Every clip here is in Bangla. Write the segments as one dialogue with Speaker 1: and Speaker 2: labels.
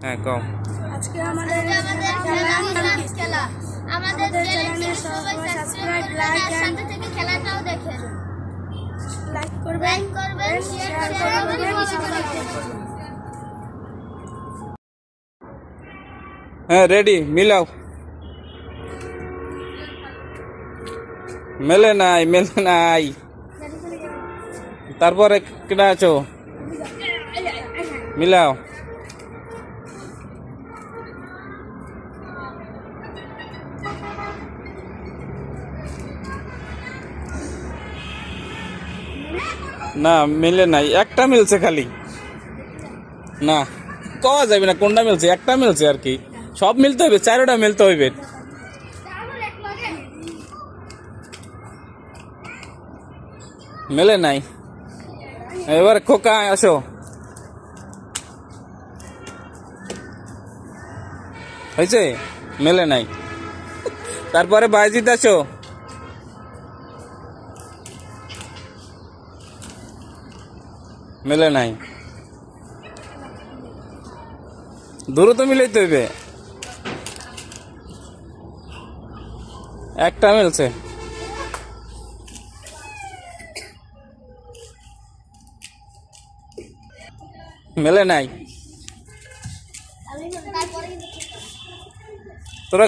Speaker 1: হ্যাঁ কম।
Speaker 2: আজকে আমাদের খেলা আমাদের চ্যানেলটি সবাই সাবস্ক্রাইব লাইক আর সাথে থেকে খেলাটাও দেখেন। লাইক করবেন শেয়ার করবেন বেশি করে করবেন।
Speaker 1: হ্যাঁ রেডি মিলাও। মেলে নাই তারপরে কেটা আছো মিলাও। না মিলে নাই, একটা মিলছে খালি। না কওয়া যাবে না কোনটা মিলছে, একটা মিলছে আর কি। সব মিলতে হইবে, চারোটা মিলতে হইবে। মেলে নাই। এবার খোকা আসো। হয়েছে? মেলে নাই। তারপরে বাইজিৎ আসো। মেলে নাই। দ্রুত মিলাইতে হইবে। একটা মিলছে। মেলে নাই। তোরা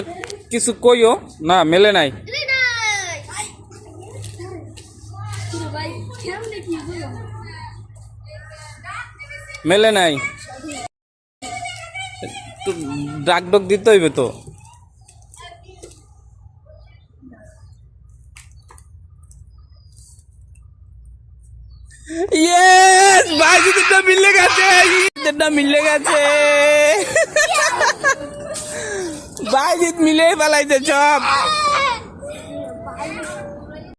Speaker 1: কিছু কইও না, মেলে নাই। মেলে নাই। ডাক ডক দিতে হইবে তো। ইয়েস, বাইজিৎটা মিলে গেছে, মিলে গেছে। বাইজিৎ মিলে ফেলাইছে সব।